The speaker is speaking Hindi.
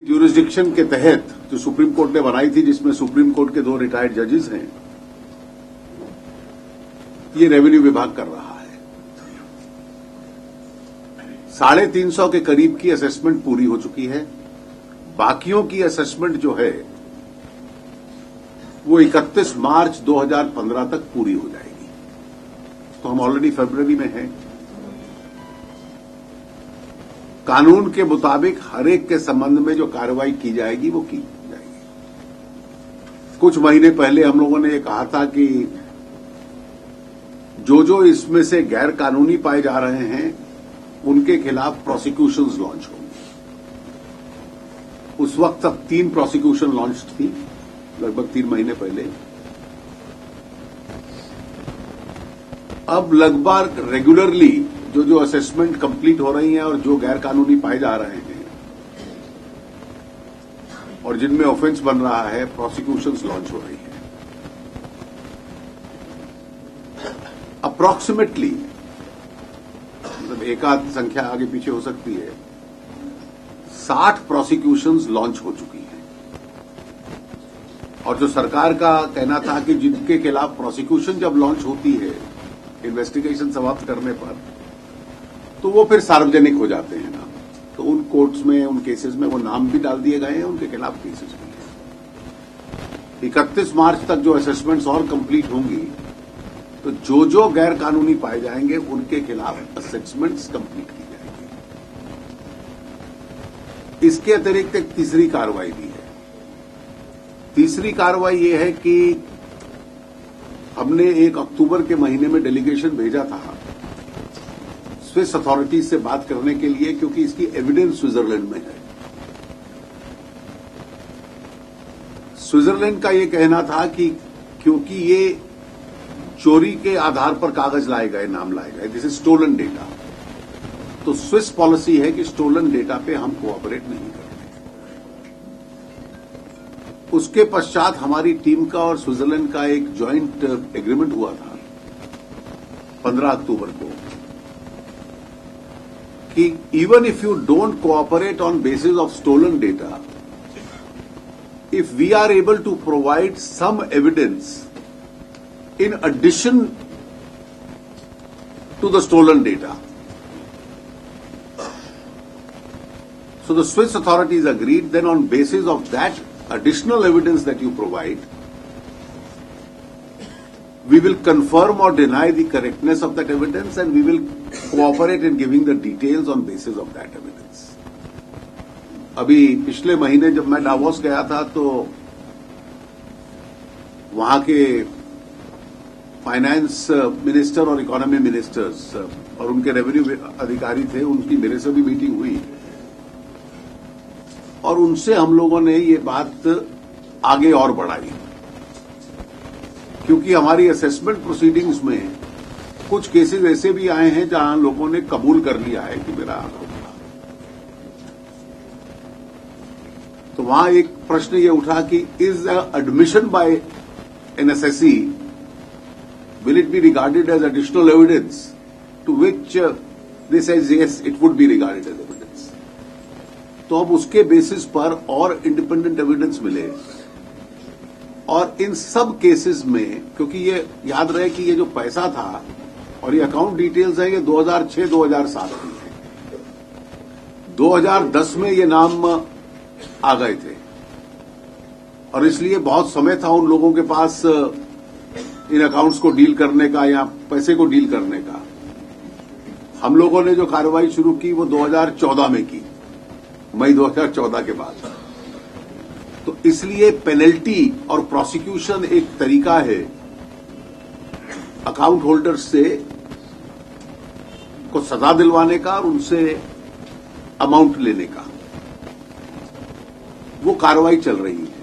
ज्यूरिसडिक्शन के तहत जो सुप्रीम कोर्ट ने बनाई थी, जिसमें सुप्रीम कोर्ट के 2 रिटायर्ड जजेस हैं, ये रेवेन्यू विभाग कर रहा है। 350 के करीब की असेसमेंट पूरी हो चुकी है। बाकियों की असेसमेंट जो है वो 31 मार्च 2015 तक पूरी हो जाएगी। तो हम ऑलरेडी फरवरी में हैं। कानून के मुताबिक हर एक के संबंध में जो कार्रवाई की जाएगी वो की जाएगी। कुछ महीने पहले हम लोगों ने ये कहा था कि जो इसमें से गैर कानूनी पाए जा रहे हैं उनके खिलाफ प्रोसिक्यूशंस लॉन्च होंगी। उस वक्त तक 3 प्रोसिक्यूशन लॉन्च थी, लगभग 3 महीने पहले। अब लगभग रेगुलरली जो असेसमेंट कंप्लीट हो रही है और जो गैर कानूनी पाए जा रहे हैं और जिनमें ऑफेंस बन रहा है, प्रोसिक्यूशंस लॉन्च हो रही है। अप्रॉक्सीमेटली, मतलब एकाध संख्या आगे पीछे हो सकती है, 60 प्रोसिक्यूशंस लॉन्च हो चुकी हैं। और जो सरकार का कहना था कि जिनके खिलाफ प्रोसिक्यूशन जब लॉन्च होती है इन्वेस्टिगेशन समाप्त करने पर, तो वो फिर सार्वजनिक हो जाते हैं नाम। तो उन कोर्ट्स में, उन केसेस में वो नाम भी डाल दिए गए हैं, उनके खिलाफ केसेस भी हैं। 31 मार्च तक जो असेसमेंट्स और कंप्लीट होंगी, तो जो गैर कानूनी पाए जाएंगे उनके खिलाफ असेसमेंट्स कंप्लीट की जाएंगी। इसके अतिरिक्त एक तीसरी कार्रवाई भी है। तीसरी कार्रवाई ये है कि हमने 1 अक्टूबर के महीने में डेलीगेशन भेजा था स्विस अथॉरिटीज से बात करने के लिए, क्योंकि इसकी एविडेंस स्विट्जरलैंड में है। स्विट्जरलैंड का ये कहना था कि क्योंकि ये चोरी के आधार पर कागज लाए गए, नाम लाए गए, दिस इज स्टोलन डेटा, तो स्विस पॉलिसी है कि स्टोलन डेटा पे हम कोऑपरेट नहीं करते। उसके पश्चात हमारी टीम का और स्विट्जरलैंड का एक ज्वाइंट एग्रीमेंट हुआ था 15 अक्टूबर को कि even if you don't cooperate on basis of stolen data, if we are able to provide some evidence in addition to the stolen data, so the Swiss authorities agreed, then on basis of that additional evidence that you provide, we will confirm or deny the correctness of that evidence and we will cooperate in giving the details on basis of that evidence. अभी पिछले महीने जब मैं डावोस गया था तो वहां के फाइनेंस मिनिस्टर और इकोनॉमी मिनिस्टर्स और उनके रेवेन्यू अधिकारी थे, उनकी मेरे से भी मीटिंग हुई और उनसे हम लोगों ने ये बात आगे और बढ़ाई, क्योंकि हमारी असेसमेंट प्रोसीडिंग्स में कुछ केसेस ऐसे भी आए हैं जहां लोगों ने कबूल कर लिया है कि मेरा आरोप था। तो वहां एक प्रश्न ये उठा कि is admission by an SSC will it be regarded as additional evidence, to which they says yes it would be regarded as evidence. तो अब उसके बेसिस पर और इंडिपेंडेंट एविडेंस मिले और इन सब केसेस में, क्योंकि ये याद रहे कि ये जो पैसा था और ये अकाउंट डिटेल्स है, ये 2006-2007 की है। 2010 में ये नाम आ गए थे और इसलिए बहुत समय था उन लोगों के पास इन अकाउंट्स को डील करने का या पैसे को डील करने का। हम लोगों ने जो कार्रवाई शुरू की वो 2014 में की, मई 2014 के बाद। तो इसलिए पेनल्टी और प्रोसिक्यूशन एक तरीका है अकाउंट होल्डर्स से को सजा दिलवाने का और उनसे अमाउंट लेने का। वो कार्रवाई चल रही है।